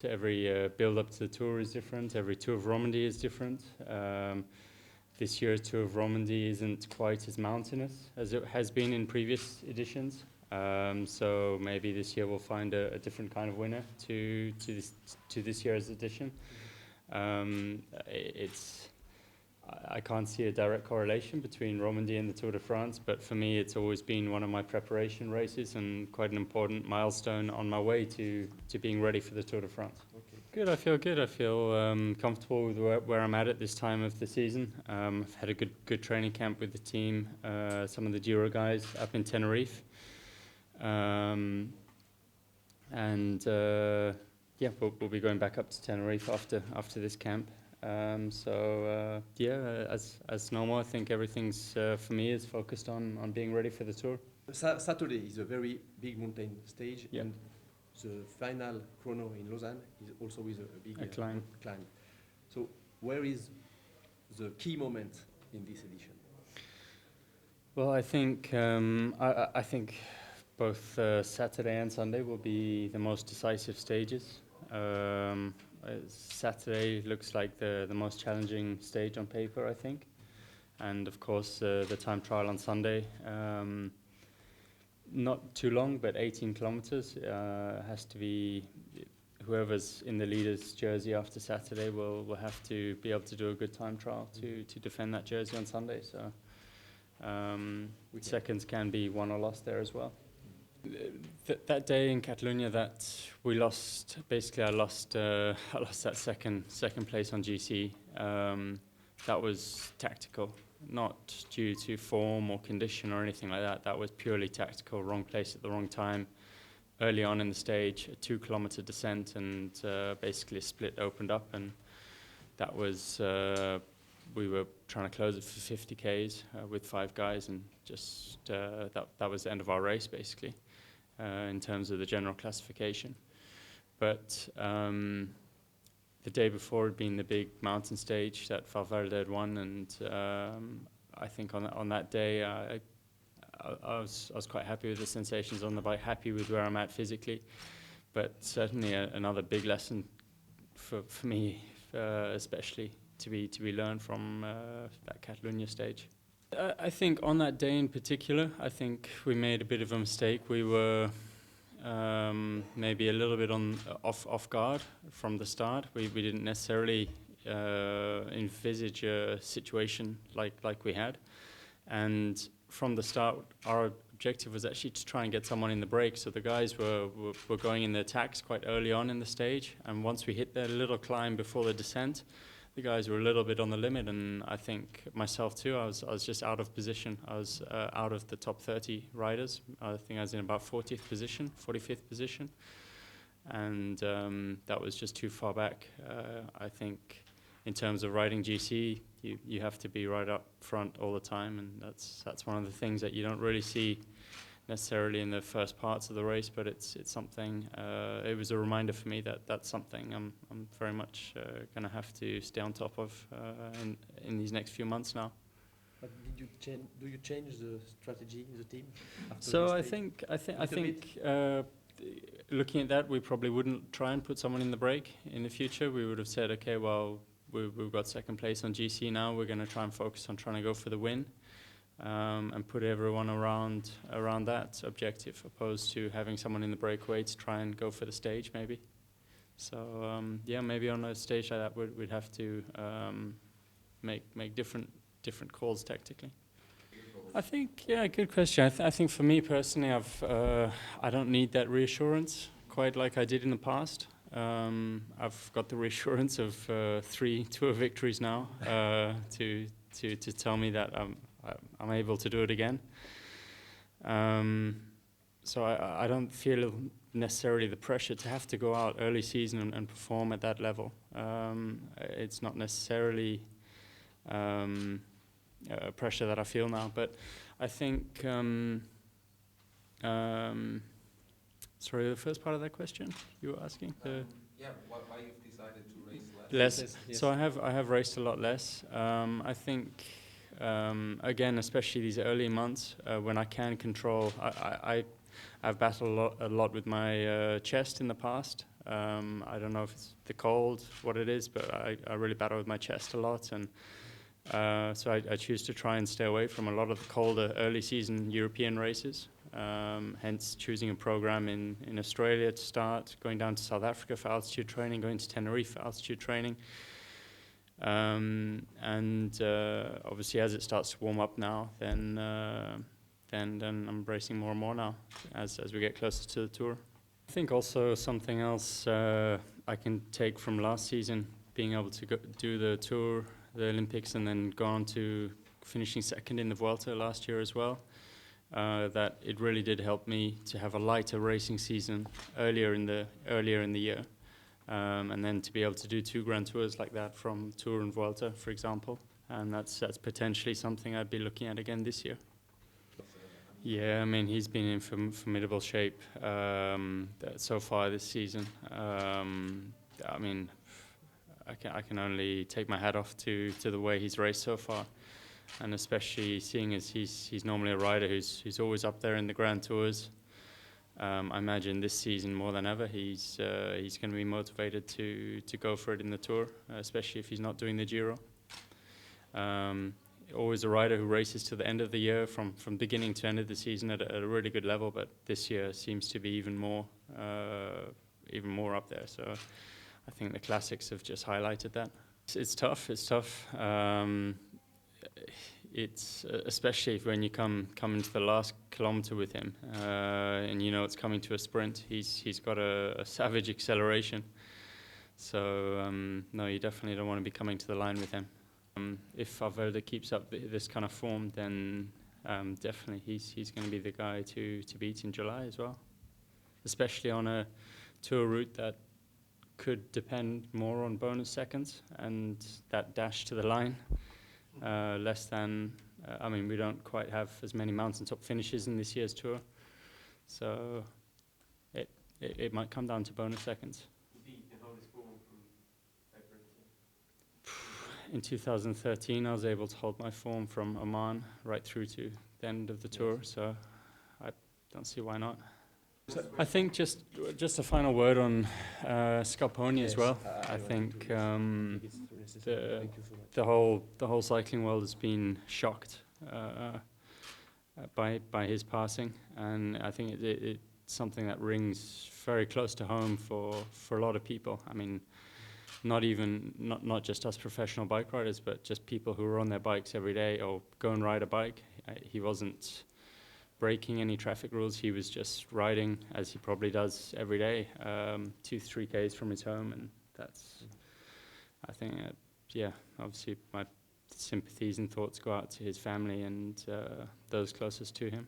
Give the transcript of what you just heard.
Every build up to the Tour is different. Every Tour of Romandie is different. This year's Tour of Romandie isn't quite as mountainous as it has been in previous editions. So maybe this year we'll find a different kind of winner to this year's edition. I can't see a direct correlation between Romandie and the Tour de France, but for me it's always been one of my preparation races and quite an important milestone on my way to being ready for the Tour de France. Okay. Good, I feel good. I feel comfortable with where I'm at this time of the season. I've had a good training camp with the team, some of the Giro guys up in Tenerife. We'll be going back up to Tenerife after this camp. As normal, I think everything's for me is focused on being ready for the Tour. Saturday is a very big mountain stage, Yeah. and the final chrono in Lausanne is also with a big climb. So where is the key moment in this edition? Well, I think both Saturday and Sunday will be the most decisive stages. Saturday looks like the most challenging stage on paper, I think. And of course, the time trial on Sunday, not too long, but 18 kilometers, has to be, whoever's in the leader's jersey after Saturday will have to be able to do a good time trial to defend that jersey on Sunday. So seconds can be won or lost there as well. That day in Catalunya that we lost, basically I lost that second place on GC. That was tactical, not due to form or condition or anything like that. That was purely tactical, wrong place at the wrong time. Early on in the stage, a 2-kilometer descent, and basically a split opened up, and that was we were trying to close it for 50 Ks with 5 guys, and just that was the end of our race basically. In terms of the general classification. But the day before had been the big mountain stage that Valverde had won, and I think on that day I was quite happy with the sensations on the bike, happy with where I'm at physically, but certainly another big lesson for me, especially to be learned from that Catalunya stage. I think on that day in particular, I think we made a bit of a mistake. We were maybe a little bit off guard from the start. We didn't necessarily envisage a situation like we had. And from the start, our objective was actually to try and get someone in the break. So the guys were going in the attacks quite early on in the stage. And once we hit that little climb before the descent, the guys were a little bit on the limit, and I think myself too, I was just out of position. I was out of the top 30 riders. I think I was in about 45th position. And that was just too far back. I think in terms of riding GC, you have to be right up front all the time, and that's one of the things that you don't really see necessarily in the first parts of the race, but it's something. It was a reminder for me that that's something I'm very much going to have to stay on top of in these next few months now. But do you change the strategy in the team? So I think looking at that, we probably wouldn't try and put someone in the break in the future. We would have said, okay, well, we've got second place on GC now. We're going to try and focus on trying to go for the win. And put everyone around that objective, opposed to having someone in the breakaway to try and go for the stage, maybe. So maybe on a stage like that, we'd have to make different calls tactically. I think, good question. I think for me personally, I don't need that reassurance quite like I did in the past. I've got the reassurance of 3 Tour victories now to tell me that I'm able to do it again. So I don't feel necessarily the pressure to have to go out early season and perform at that level. It's not necessarily pressure that I feel now, but I think, sorry, the first part of that question you were asking? Why you've decided to race less? Yes. So I have raced a lot less. I think, again, especially these early months when I can control, I've battled a lot with my chest in the past. I don't know if it's the cold, what it is, but I really battle with my chest a lot, and so I choose to try and stay away from a lot of the colder early season European races. Hence choosing a program in Australia to start, going down to South Africa for altitude training, going to Tenerife for altitude training. And obviously as it starts to warm up now, then I'm bracing more and more now as we get closer to the tour. I think also something else I can take from last season, being able to do the tour, the Olympics, and then go on to finishing second in the Vuelta last year as well. That it really did help me to have a lighter racing season earlier in the year, and then to be able to do 2 Grand Tours like that from Tour and Vuelta, for example, and that's potentially something I'd be looking at again this year. Yeah, I mean, he's been in formidable shape so far this season. I mean, I can only take my hat off to the way he's raced so far, and especially seeing as he's normally a rider who's always up there in the Grand Tours. I imagine this season more than ever he's going to be motivated to go for it in the Tour, especially if he's not doing the Giro. Always a rider who races to the end of the year from beginning to end of the season at a really good level, but this year seems to be even more up there. So I think the classics have just highlighted that. It's tough. It's especially when you come into the last kilometer with him, and you know it's coming to a sprint. He's got a savage acceleration. So no, you definitely don't want to be coming to the line with him. If Valverde keeps up this kind of form, then definitely he's going to be the guy to beat in July as well. Especially on a tour route that could depend more on bonus seconds and that dash to the line. Less than, I mean, we don't quite have as many mountaintop finishes in this year's tour, so it might come down to bonus seconds. In 2013, I was able to hold my form from Oman right through to the end of the tour, so I don't see why not. I think just a final word on Scarponi as well. I think the whole cycling world has been shocked by his passing, and I think it's something that rings very close to home for a lot of people. I mean, not just us professional bike riders, but just people who are on their bikes every day or go and ride a bike. He wasn't breaking any traffic rules. He was just riding as he probably does every day, 2-3 Ks from his home, and that's, I think, yeah, obviously my sympathies and thoughts go out to his family and those closest to him.